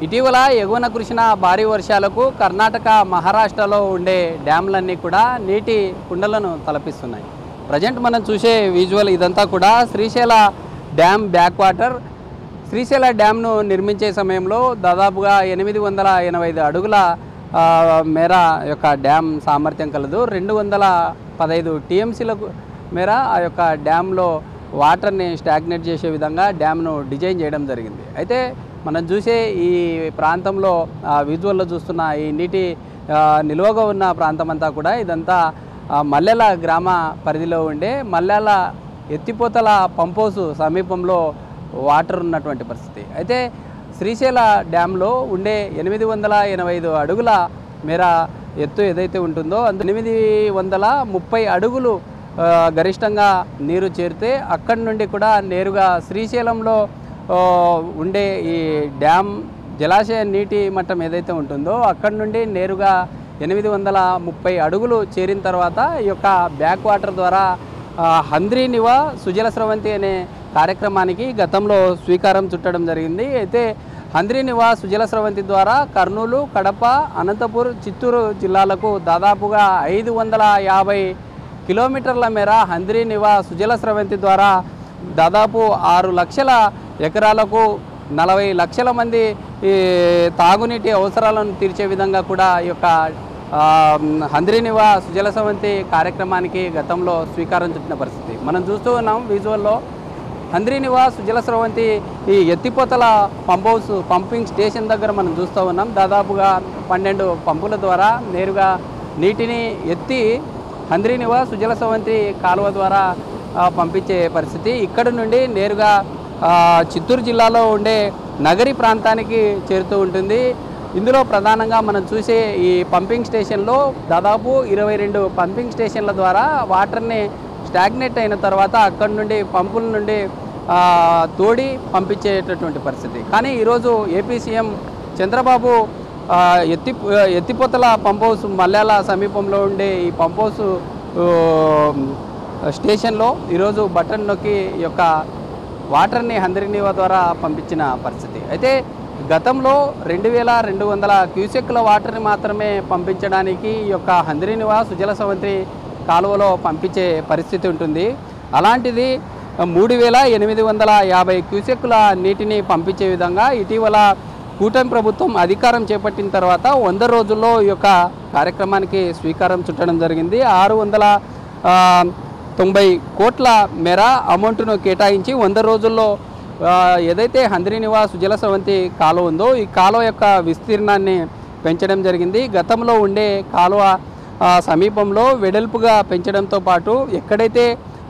ఇటీవల ఎగువన కురిసిన భారీ వర్షాలకు కర్ణాటక మహారాష్ట్రలో ఉండే డ్యామ్లన్నీ కూడా నీటి కుండలను తలపిస్తున్నాయి. ప్రజెంట్ మనం చూసే విజువల్ ఇదంతా కూడా Srisaila dam back water. Srisaila డ్యామ్ను నిర్మించే సమయంలో దాదాపుగా 885 అడుగుల మేర యొక్క డ్యామ్ సామర్థ్యం కలదు. 215 టీఎంసీలకు మేర ఆ యొక్క డ్యామ్లో వాటర్ని స్టాగ్నేట్ చేసే విధంగా డ్యామ్ను డిజైన్ చేయడం జరిగింది. అయితే మనం చూసే ఈ ప్రాంతంలో విజువల్లో చూస్తున్న ఈ నీటి నిల్వగా ఉన్న ప్రాంతం అంతా కూడా ఇదంతా మల్లెల గ్రామ పరిధిలో ఉండే మల్లెల ఎత్తిపోతల పంపోసు సమీపంలో వాటర్ ఉన్నటువంటి పరిస్థితి. అయితే శ్రీశైల డ్యాంలో ఉండే 885 అడుగుల మేర ఎత్తు ఏదైతే ఉంటుందో 830 అడుగులు గరిష్టంగా నీరు చేరితే అక్కడి నుండి కూడా నేరుగా శ్రీశైలంలో ఉండే ఈ డ్యామ్ జలాశయ నీటి మట్టం ఏదైతే ఉంటుందో అక్కడి నుండి నేరుగా 830 అడుగులు చేరిన తర్వాత ఈ యొక్క బ్యాక్ వాటర్ ద్వారా హంద్రీనివా సుజల స్రవంతి అనే కార్యక్రమానికి గతంలో స్వీకారం చుట్టడం జరిగింది. అయితే హంద్రీనివా సుజల స్రవంతి ద్వారా కర్నూలు, కడప, అనంతపూర్, చిత్తూరు జిల్లాలకు దాదాపుగా 550 కిలోమీటర్ల మేర హంద్రీనివా సుజల స్రవంతి ద్వారా దాదాపు 6 లక్షల ఎకరాలకు 40 లక్షల మంది ఈ తాగునీటి అవసరాలను తీర్చే విధంగా కూడా ఈ యొక్క హంద్రీనివా సుజల స్రవంతి కార్యక్రమానికి గతంలో స్వీకారం చుట్టిన పరిస్థితి మనం చూస్తూ ఉన్నాం. విజువల్లో హంద్రీనివా సుజల స్రవంతి ఈ ఎత్తిపోతల పంపింగ్ స్టేషన్ దగ్గర మనం చూస్తూ ఉన్నాం. దాదాపుగా 12 పంపుల ద్వారా నేరుగా నీటిని ఎత్తి హంద్రీనివా సుజల స్రవంతి కాలువ ద్వారా పంపించే పరిస్థితి. ఇక్కడి నుండి నేరుగా చిత్తూరు జిల్లాలో ఉండే నగరి ప్రాంతానికి చేరుతూ ఉంటుంది. ఇందులో ప్రధానంగా మనం చూసే ఈ పంపింగ్ స్టేషన్లో దాదాపు 22 పంపింగ్ స్టేషన్ల ద్వారా వాటర్ని స్టాగ్నేట్ అయిన తర్వాత అక్కడి నుండి పంపుల నుండి తోడి పంపించేటటువంటి పరిస్థితి. కానీ ఈరోజు ఏపీ సీఎం చంద్రబాబు ఎత్తిపోతల పంపౌస్ మల్యాల సమీపంలో ఉండే ఈ పంపౌస్ స్టేషన్లో ఈరోజు బటన్ నొక్కి ఈ యొక్క వాటర్ని హంద్రీనివా ద్వారా పంపించిన పరిస్థితి. అయితే గతంలో 2200 క్యూసెక్ల వాటర్ని మాత్రమే పంపించడానికి ఈ యొక్క హంద్రీనివా సుజల స్రవంతి కాలువలో పంపించే పరిస్థితి ఉంటుంది. అలాంటిది 3850 క్యూసెక్ల నీటిని పంపించే విధంగా ఇటీవల కూటమి ప్రభుత్వం అధికారం చేపట్టిన తర్వాత 100 రోజుల్లో ఈ యొక్క కార్యక్రమానికి స్వీకారం చుట్టడం జరిగింది. 690 కోట్ల మేర అమౌంట్ను కేటాయించి 100 రోజుల్లో ఏదైతే హంద్రీనివా సుజల స్రవంతి కాలువ ఉందో ఈ కాలువ యొక్క విస్తీర్ణాన్ని పెంచడం జరిగింది. గతంలో ఉండే కాలువ సమీపంలో వెడల్పుగా పెంచడంతో పాటు ఎక్కడైతే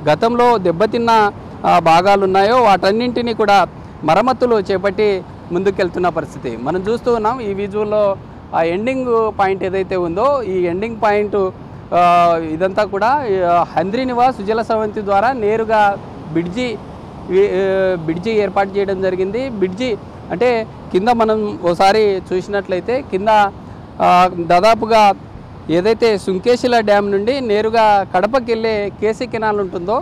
గతంలో దెబ్బతిన్న భాగాలు ఉన్నాయో వాటన్నింటినీ కూడా మరమ్మతులు చేపట్టి ముందుకెళ్తున్న పరిస్థితి మనం చూస్తూ ఉన్నాం. ఈ విజువల్లో ఆ ఎండింగ్ పాయింట్ ఏదైతే ఉందో ఈ ఎండింగ్ పాయింట్ ఇదంతా కూడా హంద్రీనివా సుజల స్రవంతి ద్వారా నేరుగా బ్రిడ్జి ఏర్పాటు చేయడం జరిగింది. బ్రిడ్జి అంటే కింద మనం ఒకసారి చూసినట్లయితే కింద దాదాపుగా ఏదైతే సుంకేశిల డ్యామ్ నుండి నేరుగా కడపకి వెళ్ళే కేసీ కెనాల్ ఉంటుందో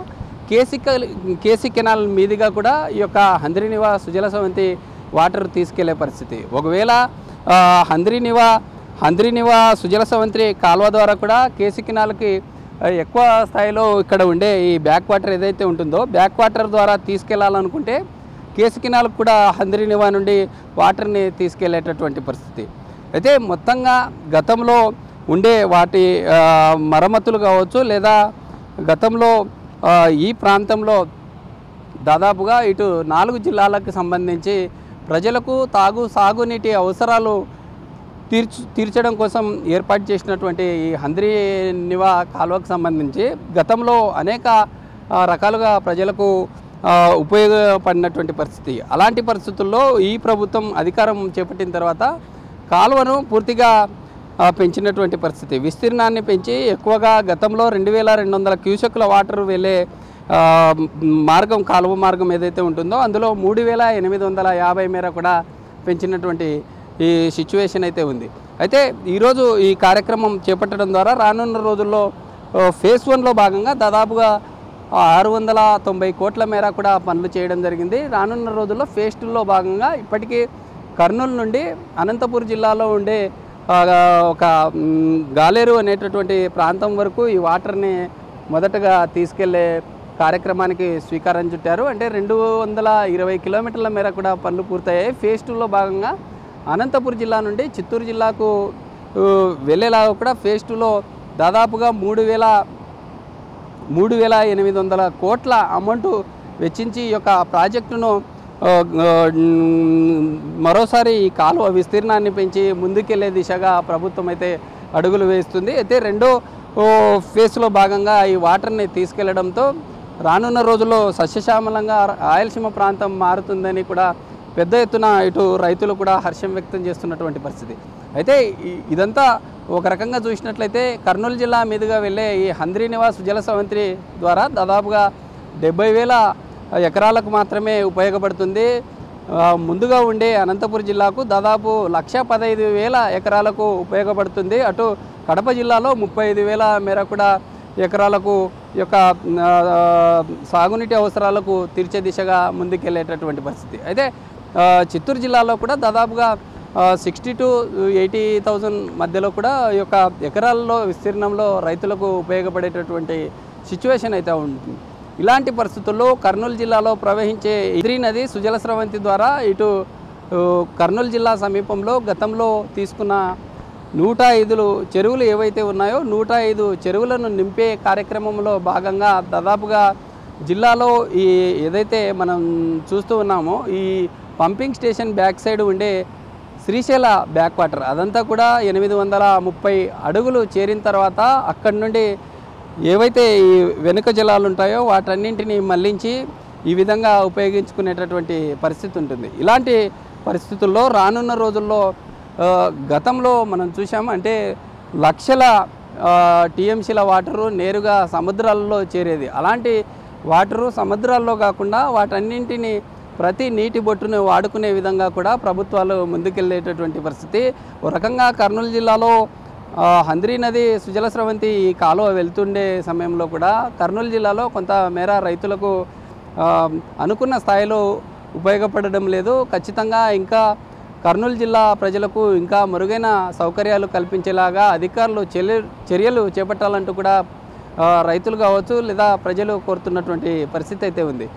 కేసీ కెనాల్ మీదుగా కూడా ఈ యొక్క హంద్రీనివా సుజల స్రవంతి వాటర్ తీసుకెళ్లే పరిస్థితి. ఒకవేళ హంద్రీనివా సుజల స్రవంతి కాలువ ద్వారా కూడా కేసీ కెనాల్కి ఎక్కువ స్థాయిలో ఇక్కడ ఉండే ఈ బ్యాక్ వాటర్ ఏదైతే ఉంటుందో బ్యాక్ వాటర్ ద్వారా తీసుకెళ్లాలనుకుంటే కేసీ కెనాల్కి కూడా హంద్రీనివా నుండి వాటర్ని తీసుకెళ్లేటటువంటి పరిస్థితి. అయితే మొత్తంగా గతంలో ఉండే వాటి మరమ్మతులు కావచ్చు లేదా గతంలో ఈ ప్రాంతంలో దాదాపుగా ఇటు 4 జిల్లాలకు సంబంధించి ప్రజలకు సాగునీటి అవసరాలు తీర్చడం కోసం ఏర్పాటు చేసినటువంటి ఈ హంద్రీనివా కాలువకు సంబంధించి గతంలో అనేక రకాలుగా ప్రజలకు ఉపయోగపడినటువంటి పరిస్థితి. అలాంటి పరిస్థితుల్లో ఈ ప్రభుత్వం అధికారం చేపట్టిన తర్వాత కాలువను పూర్తిగా పెంచినటువంటి పరిస్థితి. విస్తీర్ణాన్ని పెంచి ఎక్కువగా గతంలో 2200 క్యూసెక్ల వాటర్ వెళ్ళే మార్గం కాలువ మార్గం ఏదైతే ఉంటుందో అందులో 3850 మేర కూడా పెంచినటువంటి ఈ సిచ్యువేషన్ అయితే ఉంది. అయితే ఈరోజు ఈ కార్యక్రమం చేపట్టడం ద్వారా రానున్న రోజుల్లో ఫేజ్ 1లో భాగంగా దాదాపుగా 690 కోట్ల మేర కూడా పనులు చేయడం జరిగింది. రానున్న రోజుల్లో ఫేజ్ 2లో భాగంగా ఇప్పటికీ కర్నూలు నుండి అనంతపూర్ జిల్లాలో ఉండే ఒక గాలేరు అనేటటువంటి ప్రాంతం వరకు ఈ వాటర్ని మొదటగా తీసుకెళ్లే కార్యక్రమానికి శ్రీకారం చుట్టారు. అంటే 220 కిలోమీటర్ల మేర కూడా పనులు పూర్తయ్యాయి. ఫేజ్ 2లో భాగంగా అనంతపూర్ జిల్లా నుండి చిత్తూరు జిల్లాకు వెళ్ళేలాగా కూడా ఫేజ్ 2లో దాదాపుగా 3,800 కోట్ల అమౌంట్ వెచ్చించి ఈ యొక్క ప్రాజెక్టును మరోసారి ఈ కాలువ విస్తీర్ణాన్ని పెంచి ముందుకెళ్లే దిశగా ప్రభుత్వం అయితే అడుగులు వేస్తుంది. అయితే రెండో ఫేజ్లో భాగంగా ఈ వాటర్ని తీసుకెళ్లడంతో రానున్న రోజుల్లో సస్యశ్యామలంగా రాయలసీమ ప్రాంతం మారుతుందని కూడా పెద్ద ఎత్తున ఇటు రైతులు కూడా హర్షం వ్యక్తం చేస్తున్నటువంటి పరిస్థితి. అయితే ఇదంతా ఒక రకంగా చూసినట్లయితే కర్నూలు జిల్లా మీదుగా వెళ్ళే ఈ హంద్రీ నివాస్ జల సవంతి ద్వారా దాదాపుగా 70,000 ఎకరాలకు మాత్రమే ఉపయోగపడుతుంది. ముందుగా ఉండే అనంతపురం జిల్లాకు దాదాపు 1,15,000 ఎకరాలకు ఉపయోగపడుతుంది. అటు కడప జిల్లాలో 35,000 మేర కూడా ఎకరాలకు యొక్క సాగునీటి అవసరాలకు తీర్చే దిశగా ముందుకెళ్ళేటటువంటి పరిస్థితి. అయితే చిత్తూరు జిల్లాలో కూడా దాదాపుగా 60,000 to 80,000 మధ్యలో కూడా ఈ యొక్క ఎకరాల్లో విస్తీర్ణంలో రైతులకు ఉపయోగపడేటటువంటి సిచ్యువేషన్ అయితే ఉంటుంది. ఇలాంటి పరిస్థితుల్లో కర్నూలు జిల్లాలో ప్రవహించే ఇద్రీ నది సుజల స్రవంతి ద్వారా ఇటు కర్నూలు జిల్లా సమీపంలో గతంలో తీసుకున్న 105 చెరువులు ఏవైతే ఉన్నాయో 105 చెరువులను నింపే కార్యక్రమంలో భాగంగా దాదాపుగా జిల్లాలో ఈ ఏదైతే మనం చూస్తూ ఉన్నామో ఈ పంపింగ్ స్టేషన్ బ్యాక్ సైడ్ ఉండే శ్రీశైల బ్యాక్ వాటర్ అదంతా కూడా 830 అడుగులు చేరిన తర్వాత అక్కడి నుండి ఏవైతే ఈ వెనుక జలాలు ఉంటాయో వాటన్నింటినీ మళ్లించి ఈ విధంగా ఉపయోగించుకునేటటువంటి పరిస్థితి ఉంటుంది. ఇలాంటి పరిస్థితుల్లో రానున్న రోజుల్లో గతంలో మనం చూసాం అంటే లక్షల టీఎంసీల వాటరు నేరుగా సముద్రాల్లో చేరేది. అలాంటి వాటరు సముద్రాల్లో కాకుండా వాటన్నింటినీ ప్రతి నీటి బొట్టును వాడుకునే విధంగా కూడా ప్రభుత్వాలు ముందుకెళ్ళేటటువంటి పరిస్థితి. ఒక రకంగా కర్నూలు జిల్లాలో హంద్రీ నది సుజల స్రవంతి కాలువ వెళ్తుండే సమయంలో కూడా కర్నూలు జిల్లాలో కొంత మేర రైతులకు అనుకున్న స్థాయిలో ఉపయోగపడడం లేదు. ఖచ్చితంగా ఇంకా కర్నూలు జిల్లా ప్రజలకు ఇంకా మెరుగైన సౌకర్యాలు కల్పించేలాగా అధికారులు చర్యలు చేపట్టాలంటూ కూడా రైతులు కావచ్చు లేదా ప్రజలు కోరుతున్నటువంటి పరిస్థితి అయితే ఉంది.